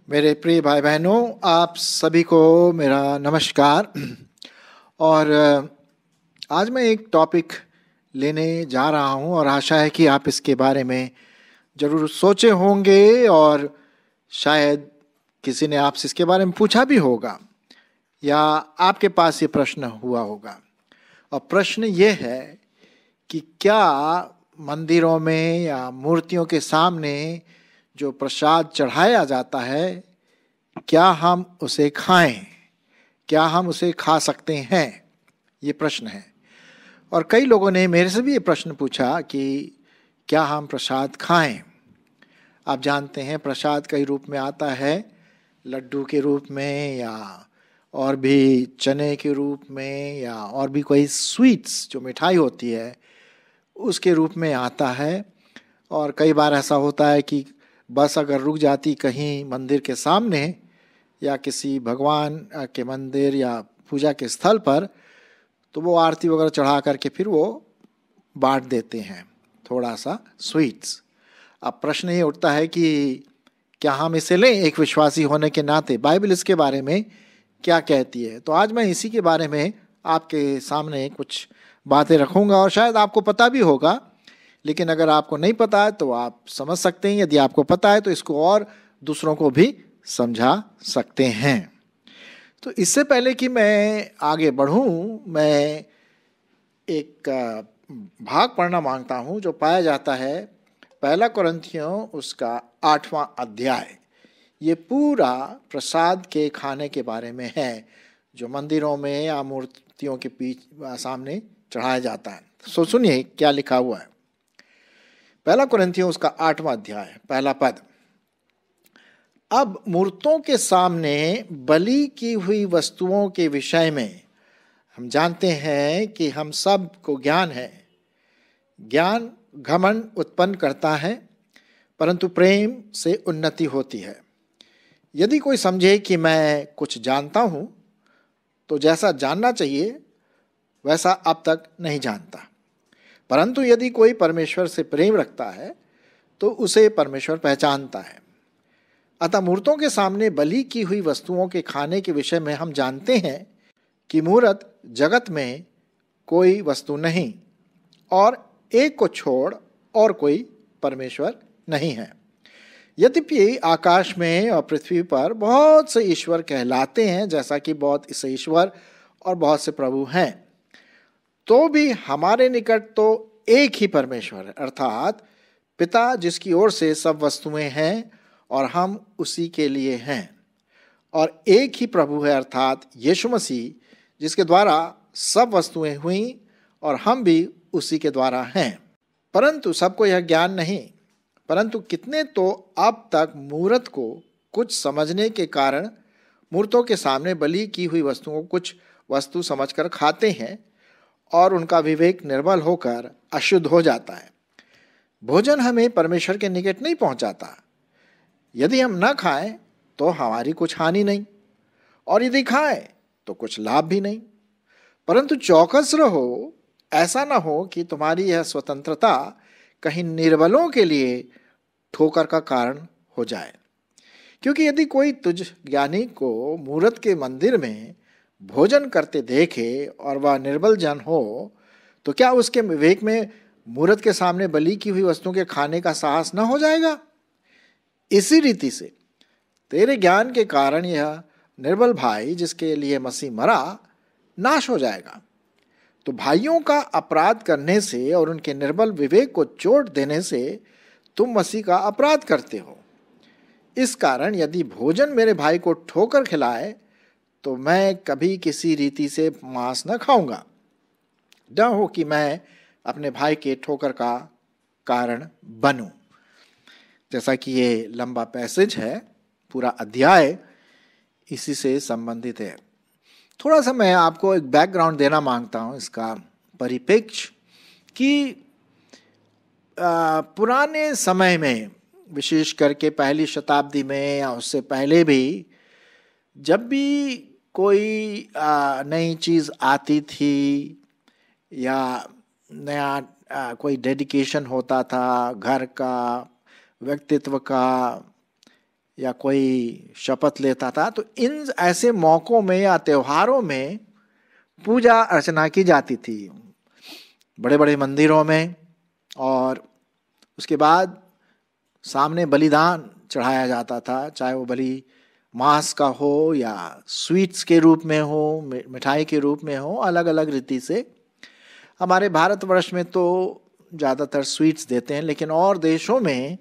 मेरे प्रिय भाई बहनों, आप सभी को मेरा नमस्कार। और आज मैं एक टॉपिक लेने जा रहा हूं और आशा है कि आप इसके बारे में ज़रूर सोचे होंगे और शायद किसी ने आपसे इसके बारे में पूछा भी होगा या आपके पास ये प्रश्न हुआ होगा। और प्रश्न ये है कि क्या मंदिरों में या मूर्तियों के सामने जो प्रसाद चढ़ाया जाता है, क्या हम उसे खाएं? क्या हम उसे खा सकते हैं? ये प्रश्न है। और कई लोगों ने मेरे से भी ये प्रश्न पूछा कि क्या हम प्रसाद खाएं? आप जानते हैं प्रसाद कई रूप में आता है, लड्डू के रूप में या और भी चने के रूप में या और भी कोई स्वीट्स जो मिठाई होती है उसके रूप में आता है। और कई बार ऐसा होता है कि बस अगर रुक जाती कहीं मंदिर के सामने या किसी भगवान के मंदिर या पूजा के स्थल पर, तो वो आरती वगैरह चढ़ा करके फिर वो बांट देते हैं थोड़ा सा स्वीट्स। अब प्रश्न ये उठता है कि क्या हम इसे लें एक विश्वासी होने के नाते? बाइबल इसके बारे में क्या कहती है? तो आज मैं इसी के बारे में आपके सामने कुछ बातें रखूंगा और शायद आपको पता भी होगा, लेकिन अगर आपको नहीं पता है तो आप समझ सकते हैं। यदि आपको पता है तो इसको और दूसरों को भी समझा सकते हैं। तो इससे पहले कि मैं आगे बढ़ूं, मैं एक भाग पढ़ना मांगता हूं जो पाया जाता है पहला कुरिन्थियों उसका 8वां अध्याय। ये पूरा प्रसाद के खाने के बारे में है जो मंदिरों में या मूर्तियों के सामने चढ़ाया जाता है। सो सुनिए क्या लिखा हुआ है। पहला कुरिन्थियों उसका 8वां अध्याय पहला पद। अब मूर्तों के सामने बलि की हुई वस्तुओं के विषय में हम जानते हैं कि हम सब को ज्ञान है। ज्ञान घमंड उत्पन्न करता है, परंतु प्रेम से उन्नति होती है। यदि कोई समझे कि मैं कुछ जानता हूं, तो जैसा जानना चाहिए वैसा अब तक नहीं जानता। परंतु यदि कोई परमेश्वर से प्रेम रखता है तो उसे परमेश्वर पहचानता है। अतः मूर्तों के सामने बलि की हुई वस्तुओं के खाने के विषय में हम जानते हैं कि मूरत जगत में कोई वस्तु नहीं और एक को छोड़ और कोई परमेश्वर नहीं है। यद्यपि आकाश में और पृथ्वी पर बहुत से ईश्वर कहलाते हैं, जैसा कि बहुत से ईश्वर और बहुत से प्रभु हैं, तो भी हमारे निकट तो एक ही परमेश्वर है, अर्थात पिता, जिसकी ओर से सब वस्तुएं हैं और हम उसी के लिए हैं। और एक ही प्रभु है, अर्थात यीशु मसीह, जिसके द्वारा सब वस्तुएं हुई और हम भी उसी के द्वारा हैं। परंतु सबको यह ज्ञान नहीं, परंतु कितने तो अब तक मूरत को कुछ समझने के कारण मूर्तों के सामने बलि की हुई वस्तुओं को कुछ वस्तु समझकर खाते हैं और उनका विवेक निर्बल होकर अशुद्ध हो जाता है। भोजन हमें परमेश्वर के निकट नहीं पहुंचाता। यदि हम न खाएं तो हमारी कुछ हानि नहीं, और यदि खाएं तो कुछ लाभ भी नहीं। परंतु चौकस रहो, ऐसा न हो कि तुम्हारी यह स्वतंत्रता कहीं निर्बलों के लिए ठोकर का कारण हो जाए। क्योंकि यदि कोई तुझ ज्ञानी को मूरत के मंदिर में भोजन करते देखे और वह निर्बल जन हो, तो क्या उसके विवेक में मूरत के सामने बलि की हुई वस्तुओं के खाने का साहस न हो जाएगा? इसी रीति से तेरे ज्ञान के कारण यह निर्बल भाई, जिसके लिए मसीह मरा, नाश हो जाएगा। तो भाइयों का अपराध करने से और उनके निर्बल विवेक को चोट देने से तुम मसीह का अपराध करते हो। इस कारण यदि भोजन मेरे भाई को ठोकर खिलाए तो मैं कभी किसी रीति से मांस न खाऊंगा, न हो कि मैं अपने भाई के ठोकर का कारण बनूं। जैसा कि ये लंबा पैसेज है, पूरा अध्याय इसी से संबंधित है। थोड़ा सा मैं आपको एक बैकग्राउंड देना मांगता हूँ, इसका परिप्रेक्ष्य, कि पुराने समय में, विशेष करके पहली शताब्दी में या उससे पहले भी, जब भी कोई नई चीज़ आती थी या नया कोई डेडिकेशन होता था घर का, व्यक्तित्व का, या कोई शपथ लेता था, तो इन ऐसे मौकों में या त्योहारों में पूजा अर्चना की जाती थी बड़े बड़े मंदिरों में। और उसके बाद सामने बलिदान चढ़ाया जाता था, चाहे वो बलि मांस का हो या स्वीट्स के रूप में हो, मिठाई के रूप में हो, अलग अलग रीति से। हमारे भारतवर्ष में तो ज़्यादातर स्वीट्स देते हैं, लेकिन और देशों में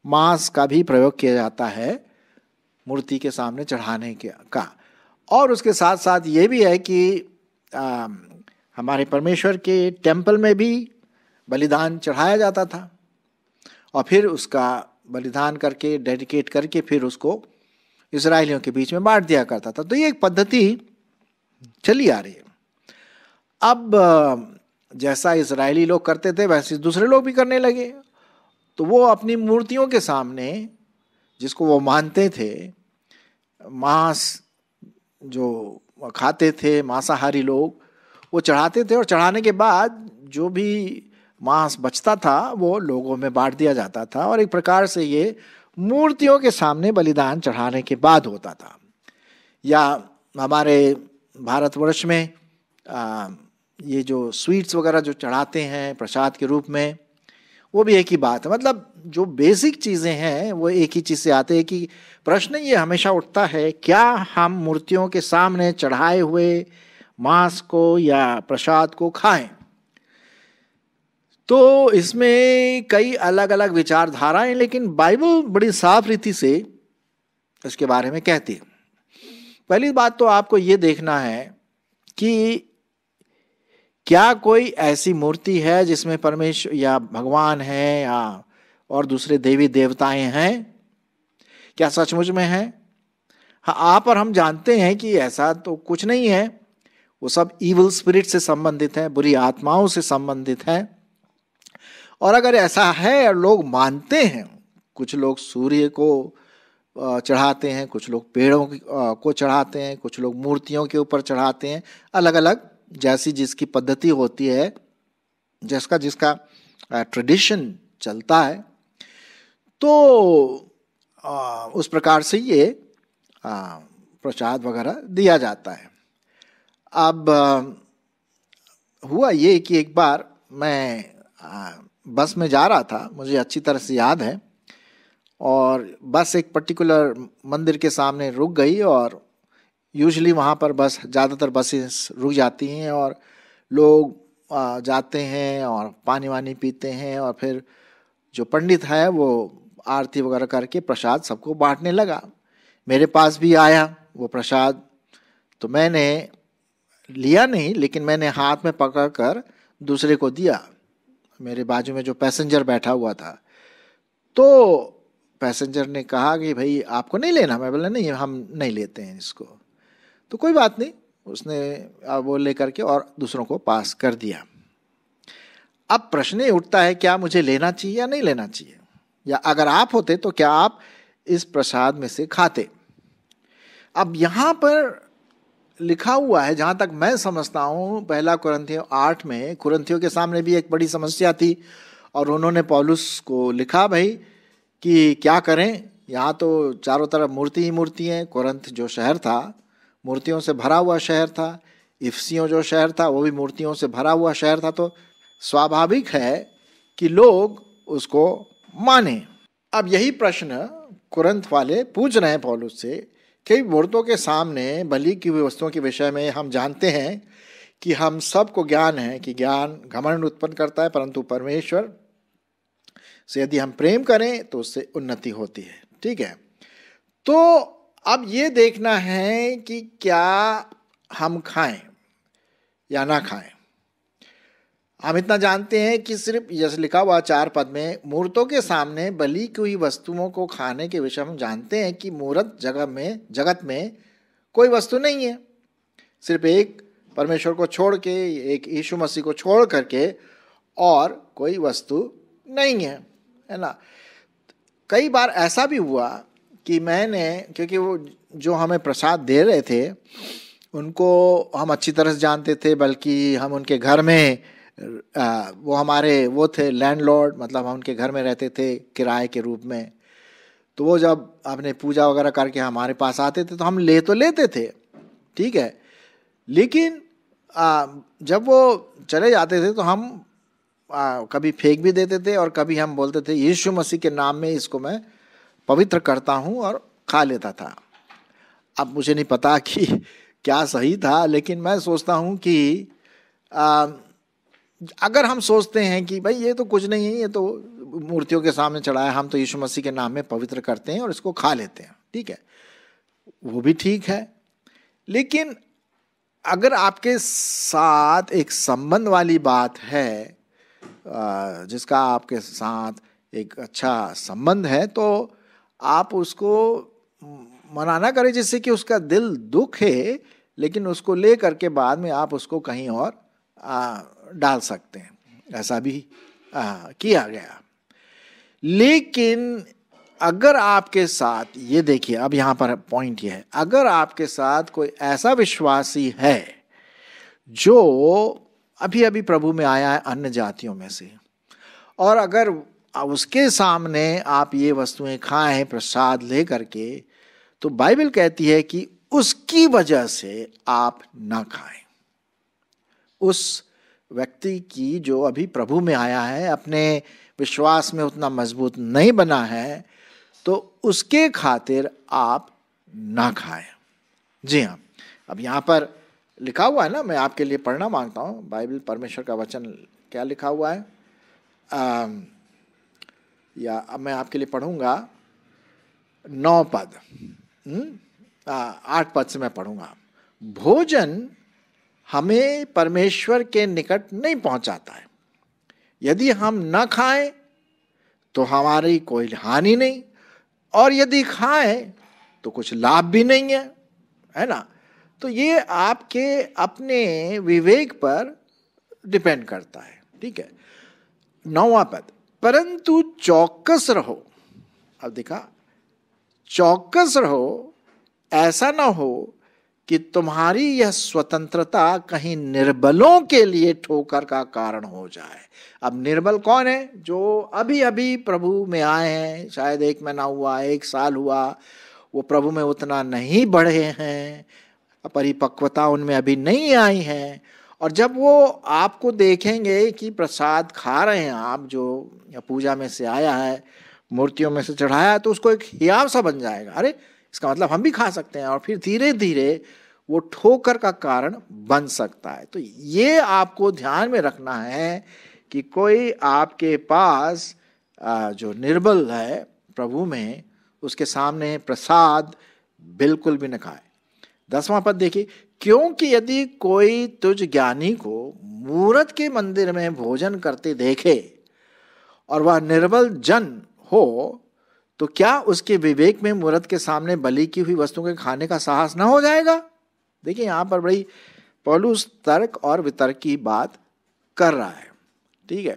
मांस का भी प्रयोग किया जाता है मूर्ति के सामने चढ़ाने का। और उसके साथ साथ ये भी है कि हमारे परमेश्वर के टेम्पल में भी बलिदान चढ़ाया जाता था और फिर उसका बलिदान करके डेडिकेट करके फिर उसको इजरायलियों के बीच में बांट दिया करता था। तो ये एक पद्धति चली आ रही है। अब जैसा इजरायली लोग करते थे वैसे दूसरे लोग भी करने लगे। तो वो अपनी मूर्तियों के सामने, जिसको वो मानते थे, मांस जो खाते थे मांसाहारी लोग, वो चढ़ाते थे और चढ़ाने के बाद जो भी मांस बचता था वो लोगों में बांट दिया जाता था। और एक प्रकार से ये मूर्तियों के सामने बलिदान चढ़ाने के बाद होता था। या हमारे भारतवर्ष में ये जो स्वीट्स वगैरह जो चढ़ाते हैं प्रसाद के रूप में, वो भी एक ही बात है। मतलब जो बेसिक चीज़ें हैं वो एक ही चीज़ से आते हैं। कि प्रश्न ये हमेशा उठता है, क्या हम मूर्तियों के सामने चढ़ाए हुए मांस को या प्रसाद को खाएं? तो इसमें कई अलग अलग विचारधाराएं, लेकिन बाइबल बड़ी साफ रीति से इसके बारे में कहती है। पहली बात तो आपको ये देखना है कि क्या कोई ऐसी मूर्ति है जिसमें परमेश्वर या भगवान है या और दूसरे देवी देवताएं हैं? क्या सचमुच में है? हाँ, आप और हम जानते हैं कि ऐसा तो कुछ नहीं है। वो सब इविल स्पिरिट से संबंधित है, बुरी आत्माओं से संबंधित है। और अगर ऐसा है और लोग मानते हैं, कुछ लोग सूर्य को चढ़ाते हैं, कुछ लोग पेड़ों को चढ़ाते हैं, कुछ लोग मूर्तियों के ऊपर चढ़ाते हैं, अलग अलग जैसी जिसकी पद्धति होती है, जिसका जिसका ट्रेडिशन चलता है, तो उस प्रकार से ये प्रसाद वगैरह दिया जाता है। अब हुआ ये कि एक बार मैं बस में जा रहा था, मुझे अच्छी तरह से याद है, और बस एक पर्टिकुलर मंदिर के सामने रुक गई। और यूजुअली वहाँ पर बस ज़्यादातर बसेस रुक जाती हैं और लोग जाते हैं और पानी वानी पीते हैं, और फिर जो पंडित है वो आरती वगैरह करके प्रसाद सबको बांटने लगा। मेरे पास भी आया वो प्रसाद, तो मैंने लिया नहीं, लेकिन मैंने हाथ में पकड़ कर दूसरे को दिया। मेरे बाजू में जो पैसेंजर बैठा हुआ था, तो पैसेंजर ने कहा कि भाई आपको नहीं लेना? मैं बोला नहीं, हम नहीं लेते हैं इसको। तो कोई बात नहीं, उसने वो ले करके और दूसरों को पास कर दिया। अब प्रश्न ये उठता है, क्या मुझे लेना चाहिए या नहीं लेना चाहिए? या अगर आप होते तो क्या आप इस प्रसाद में से खाते? अब यहाँ पर लिखा हुआ है, जहाँ तक मैं समझता हूँ, 1 कुरिन्थियों 8 में कुरिन्थियों के सामने भी एक बड़ी समस्या थी और उन्होंने पौलुस को लिखा भाई कि क्या करें, यहाँ तो चारों तरफ मूर्ति ही मूर्ति हैं। कुरिन्थ जो शहर था मूर्तियों से भरा हुआ शहर था, इफिसियों जो शहर था वो भी मूर्तियों से भरा हुआ शहर था, तो स्वाभाविक है कि लोग उसको माने। अब यही प्रश्न कुरिन्थ वाले पूछ रहे हैं पौलुस से कि मूर्तों के सामने बलि की हुई वस्तुओं के विषय में हम जानते हैं कि हम सबको ज्ञान है कि ज्ञान घमंड उत्पन्न करता है, परंतु परमेश्वर से यदि हम प्रेम करें तो उससे उन्नति होती है। ठीक है, तो अब ये देखना है कि क्या हम खाएं या ना खाएं। हम इतना जानते हैं कि सिर्फ जैसे लिखा हुआ 4 पद में, मूर्तों के सामने बलि की हुई वस्तुओं को खाने के विषय हम जानते हैं कि मूर्त जगत में कोई वस्तु नहीं है, सिर्फ एक परमेश्वर को छोड़ के, एक यीशु मसीह को छोड़ करके और कोई वस्तु नहीं है, है ना। कई बार ऐसा भी हुआ कि मैंने, क्योंकि वो जो हमें प्रसाद दे रहे थे उनको हम अच्छी तरह से जानते थे, बल्कि हम उनके घर में वो हमारे वो थे लैंडलॉर्ड, मतलब हम उनके घर में रहते थे किराए के रूप में। तो वो जब अपने पूजा वगैरह करके हमारे पास आते थे तो हम ले तो लेते थे, ठीक है, लेकिन जब वो चले जाते थे तो हम कभी फेंक भी देते थे और कभी हम बोलते थे यीशु मसीह के नाम में इसको मैं पवित्र करता हूँ और खा लेता था। अब मुझे नहीं पता कि क्या सही था, लेकिन मैं सोचता हूँ कि अगर हम सोचते हैं कि भाई ये तो कुछ नहीं है, ये तो मूर्तियों के सामने चढ़ाया, हम तो यीशु मसीह के नाम में पवित्र करते हैं और इसको खा लेते हैं, ठीक है, वो भी ठीक है। लेकिन अगर आपके साथ एक संबंध वाली बात है, जिसका आपके साथ एक अच्छा संबंध है, तो आप उसको मना ना करें जिससे कि उसका दिल दुखे, लेकिन उसको ले करके बाद में आप उसको कहीं और डाल सकते हैं, ऐसा भी किया गया। लेकिन अगर आपके साथ, ये देखिए अब यहाँ पर पॉइंट ये है, अगर आपके साथ कोई ऐसा विश्वासी है जो अभी अभी प्रभु में आया है अन्य जातियों में से, और अगर उसके सामने आप ये वस्तुएं खाएं प्रसाद ले करके, तो बाइबल कहती है कि उसकी वजह से आप ना खाएं। उस व्यक्ति की जो अभी प्रभु में आया है, अपने विश्वास में उतना मजबूत नहीं बना है, तो उसके खातिर आप ना खाएं। जी हाँ, अब यहाँ पर लिखा हुआ है ना, मैं आपके लिए पढ़ना मांगता हूँ बाइबल, परमेश्वर का वचन क्या लिखा हुआ है, या अब मैं आपके लिए पढ़ूंगा 9 पद, 8 पद से मैं पढ़ूंगा। भोजन हमें परमेश्वर के निकट नहीं पहुंचाता है। यदि हम न खाएं तो हमारी कोई हानि नहीं, और यदि खाएं तो कुछ लाभ भी नहीं है ना। तो ये आपके अपने विवेक पर डिपेंड करता है, ठीक है। 9वां पद, परंतु चौकस रहो। अब देखा, चौकस रहो, ऐसा ना हो कि तुम्हारी यह स्वतंत्रता कहीं निर्बलों के लिए ठोकर का कारण हो जाए। अब निर्बल कौन है? जो अभी अभी प्रभु में आए हैं, शायद 1 महीना हुआ, 1 साल हुआ, वो प्रभु में उतना नहीं बढ़े हैं, परिपक्वता उनमें अभी नहीं आई है, और जब वो आपको देखेंगे कि प्रसाद खा रहे हैं आप, जो पूजा में से आया है, मूर्तियों में से चढ़ाया है, तो उसको एक हियाव सा बन जाएगा, अरे इसका मतलब हम भी खा सकते हैं, और फिर धीरे धीरे वो ठोकर का कारण बन सकता है। तो ये आपको ध्यान में रखना है कि कोई आपके पास जो निर्बल है प्रभु में, उसके सामने प्रसाद बिल्कुल भी न खाए। 10वां पद देखिए, क्योंकि यदि कोई तुझ ज्ञानी को मूरत के मंदिर में भोजन करते देखे और वह निर्बल जन हो, तो क्या उसके विवेक में मूरत के सामने बलि की हुई वस्तु के खाने का साहस न हो जाएगा? देखिए यहाँ पर बड़ी पौलुस तर्क और वितर्क की बात कर रहा है, ठीक है।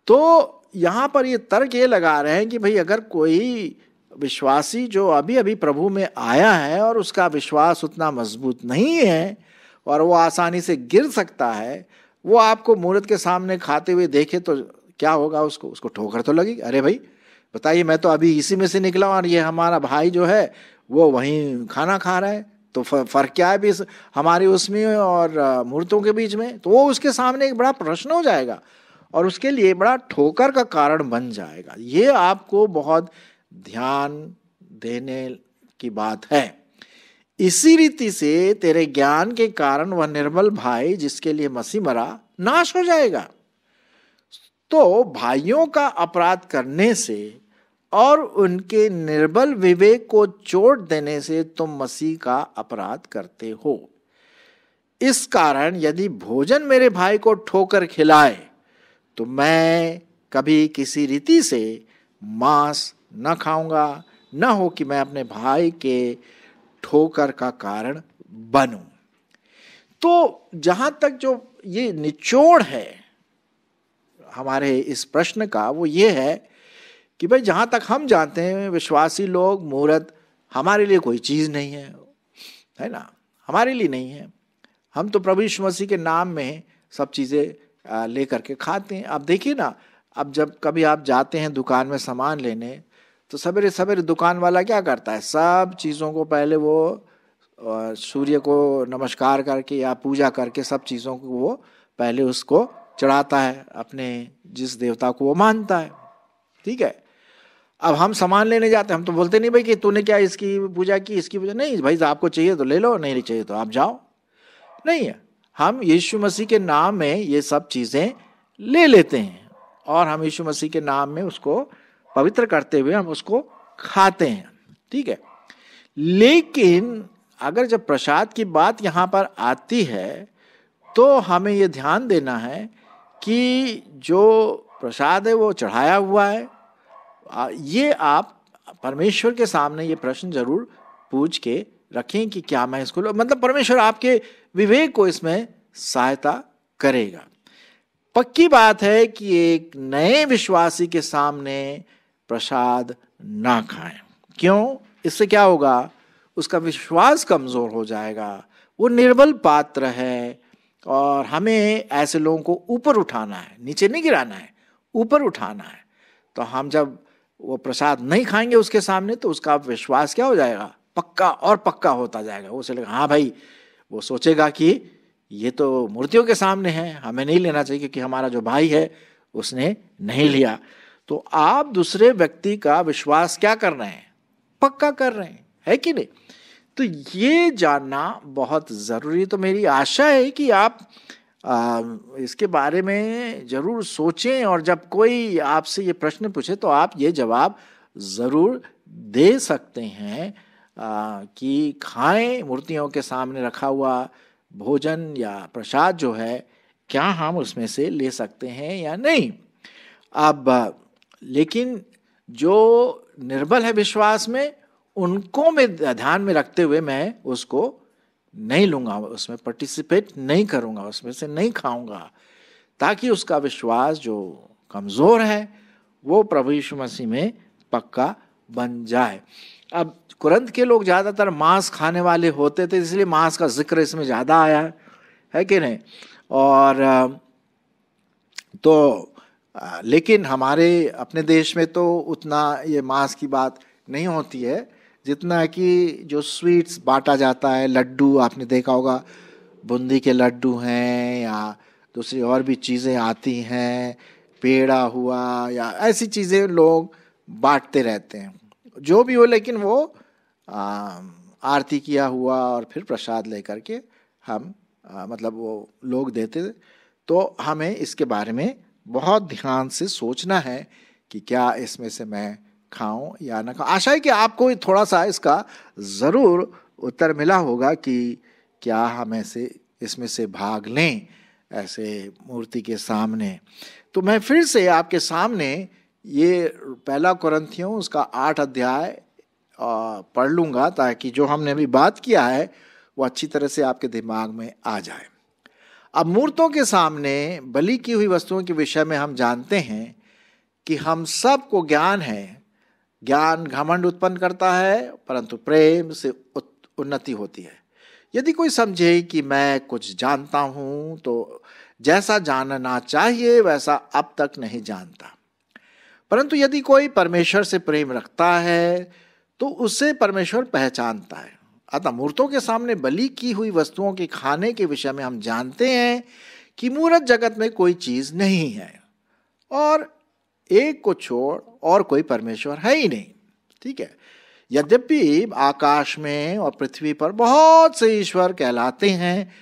तो यहाँ पर ये तर्क ये लगा रहे हैं कि भाई अगर कोई विश्वासी जो अभी अभी प्रभु में आया है और उसका विश्वास उतना मजबूत नहीं है और वो आसानी से गिर सकता है, वो आपको मूरत के सामने खाते हुए देखे तो क्या होगा? उसको ठोकर तो लगेगी। अरे भाई बताइए, मैं तो अभी इसी में से निकला और ये हमारा भाई जो है वो वहीं खाना खा रहा है, तो फर्क क्या है भी हमारी उसमें और मूर्तों के बीच में? तो वो उसके सामने एक बड़ा प्रश्न हो जाएगा और उसके लिए बड़ा ठोकर का कारण बन जाएगा। ये आपको बहुत ध्यान देने की बात है। इसी रीति से तेरे ज्ञान के कारण वह निर्बल भाई जिसके लिए मसीह मरा नाश हो जाएगा। तो भाइयों का अपराध करने से और उनके निर्बल विवेक को चोट देने से तुम मसीह का अपराध करते हो। इस कारण यदि भोजन मेरे भाई को ठोकर खिलाए तो मैं कभी किसी रीति से मांस न खाऊंगा, न हो कि मैं अपने भाई के ठोकर का कारण बनूं। तो जहां तक जो ये निचोड़ है हमारे इस प्रश्न का, वो ये है कि भाई जहां तक हम जानते हैं विश्वासी लोग, मूरत हमारे लिए कोई चीज नहीं है ना, हमारे लिए नहीं है। हम तो प्रभु यीशु मसीह के नाम में सब चीजें लेकर के खाते हैं। अब देखिए ना, अब जब कभी आप जाते हैं दुकान में सामान लेने, तो सवेरे सवेरे दुकान वाला क्या करता है, सब चीज़ों को पहले वो सूर्य को नमस्कार करके या पूजा करके सब चीज़ों को वो पहले उसको चढ़ाता है, अपने जिस देवता को वो मानता है। ठीक है, अब हम सामान लेने जाते हैं, हम तो बोलते नहीं भाई कि तूने क्या इसकी पूजा की, इसकी पूजा नहीं भाई, आपको चाहिए तो ले लो, नहीं चाहिए तो आप जाओ। नहीं है, हम यीशु मसीह के नाम में ये सब चीज़ें ले लेते हैं और हम यीशु मसीह के नाम में उसको पवित्र करते हुए हम उसको खाते हैं। ठीक है, लेकिन अगर जब प्रसाद की बात यहाँ पर आती है तो हमें ये ध्यान देना है कि जो प्रसाद है वो चढ़ाया हुआ है। ये आप परमेश्वर के सामने ये प्रश्न जरूर पूछ के रखें कि क्या मैं इसको, मतलब परमेश्वर आपके विवेक को इसमें सहायता करेगा। पक्की बात है कि एक नए विश्वासी के सामने प्रसाद ना खाएं। क्यों? इससे क्या होगा, उसका विश्वास कमजोर हो जाएगा, वो निर्बल पात्र है और हमें ऐसे लोगों को ऊपर उठाना है, नीचे नहीं गिराना है, ऊपर उठाना है। तो हम जब वो प्रसाद नहीं खाएंगे उसके सामने तो उसका विश्वास क्या हो जाएगा, पक्का और पक्का होता जाएगा। वो चलेगा, हाँ भाई, वो सोचेगा कि ये तो मूर्तियों के सामने है, हमें नहीं लेना चाहिए क्योंकि हमारा जो भाई है उसने नहीं लिया। तो आप दूसरे व्यक्ति का विश्वास क्या कर रहे हैं, पक्का कर रहे हैं, है कि नहीं? तो ये जानना बहुत जरूरी। तो मेरी आशा है कि आप इसके बारे में जरूर सोचें और जब कोई आपसे ये प्रश्न पूछे तो आप ये जवाब जरूर दे सकते हैं कि खाएं मूर्तियों के सामने रखा हुआ भोजन या प्रसाद जो है, क्या हम उसमें से ले सकते हैं या नहीं। अब लेकिन जो निर्बल है विश्वास में, उनको मैं ध्यान में रखते हुए मैं उसको नहीं लूंगा, उसमें पार्टिसिपेट नहीं करूंगा, उसमें से नहीं खाऊंगा, ताकि उसका विश्वास जो कमजोर है वो प्रभु यीशु मसीह में पक्का बन जाए। अब कुरंथ के लोग ज्यादातर मांस खाने वाले होते थे, इसलिए मांस का जिक्र इसमें ज्यादा आया है कि नहीं। और तो लेकिन हमारे अपने देश में तो उतना ये मांस की बात नहीं होती है, जितना कि जो स्वीट्स बांटा जाता है, लड्डू आपने देखा होगा, बूंदी के लड्डू हैं या दूसरी और भी चीज़ें आती हैं, पेड़ा हुआ या ऐसी चीज़ें लोग बांटते रहते हैं, जो भी हो, लेकिन वो आरती किया हुआ और फिर प्रसाद लेकर के हम मतलब वो लोग देते। तो हमें इसके बारे में बहुत ध्यान से सोचना है कि क्या इसमें से मैं खाऊं या ना खाऊं। आशा है कि आपको थोड़ा सा इसका ज़रूर उत्तर मिला होगा कि क्या हम ऐसे इसमें से भाग लें ऐसे मूर्ति के सामने। तो मैं फिर से आपके सामने ये पहला कुरिन्थियों उसका 8 अध्याय पढ़ लूँगा, ताकि जो हमने अभी बात किया है वो अच्छी तरह से आपके दिमाग में आ जाए। अब मूर्तों के सामने बलि की हुई वस्तुओं के विषय में हम जानते हैं कि हम सबको ज्ञान है। ज्ञान घमंड उत्पन्न करता है, परंतु प्रेम से उन्नति होती है। यदि कोई समझे कि मैं कुछ जानता हूं तो जैसा जानना चाहिए वैसा अब तक नहीं जानता, परंतु यदि कोई परमेश्वर से प्रेम रखता है तो उससे परमेश्वर पहचानता है। अतः मूर्तों के सामने बलि की हुई वस्तुओं के खाने के विषय में हम जानते हैं कि मूर्त जगत में कोई चीज नहीं है और एक को छोड़ और कोई परमेश्वर है ही नहीं। ठीक है, यद्यपि आकाश में और पृथ्वी पर बहुत से ईश्वर कहलाते हैं,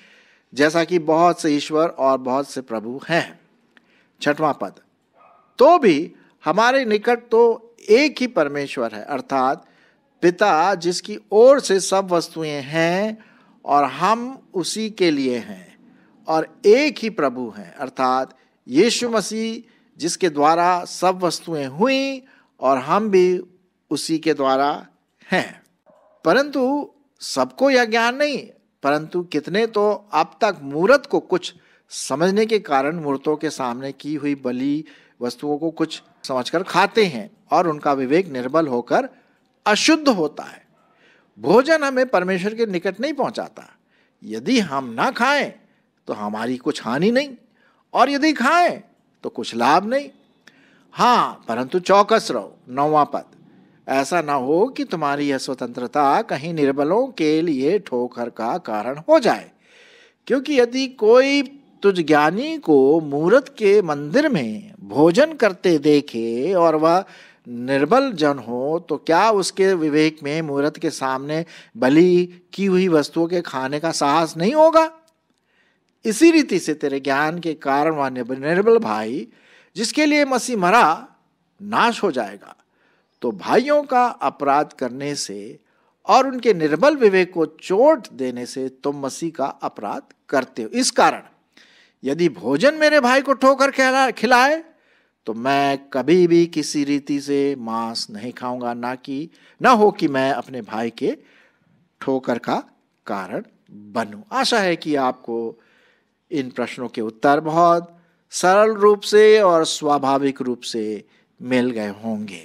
जैसा कि बहुत से ईश्वर और बहुत से प्रभु हैं। 6वां पद, तो भी हमारे निकट तो एक ही परमेश्वर है, अर्थात पिता, जिसकी ओर से सब वस्तुएं हैं और हम उसी के लिए हैं, और एक ही प्रभु हैं, अर्थात यीशु मसीह, जिसके द्वारा सब वस्तुएं हुई और हम भी उसी के द्वारा हैं। परंतु सबको यह ज्ञान नहीं, परंतु कितने तो अब तक मूर्त को कुछ समझने के कारण मूर्तों के सामने की हुई बलि वस्तुओं को कुछ समझकर खाते हैं और उनका विवेक निर्बल होकर अशुद्ध होता है। भोजन हमें परमेश्वर के निकट नहीं पहुंचाता। यदि हम ना खाएं तो हमारी कुछ हानि नहीं, और यदि खाएं तो कुछ लाभ नहीं। हाँ, परंतु चौकस रहो। 9वां पद, ऐसा ना हो कि तुम्हारी यह स्वतंत्रता कहीं निर्बलों के लिए ठोकर का कारण हो जाए। क्योंकि यदि कोई तुझ ज्ञानी को मूरत के मंदिर में भोजन करते देखे और वह निर्बल जन हो, तो क्या उसके विवेक में मूरत के सामने बलि की हुई वस्तुओं के खाने का साहस नहीं होगा? इसी रीति से तेरे ज्ञान के कारण वह निर्बल भाई जिसके लिए मसीह मरा नाश हो जाएगा। तो भाइयों का अपराध करने से और उनके निर्बल विवेक को चोट देने से तुम मसीह का अपराध करते हो। इस कारण यदि भोजन मेरे भाई को ठोकर खिलाए तो मैं कभी भी किसी रीति से मांस नहीं खाऊंगा, ना हो कि मैं अपने भाई के ठोकर का कारण बनूं। आशा है कि आपको इन प्रश्नों के उत्तर बहुत सरल रूप से और स्वाभाविक रूप से मिल गए होंगे।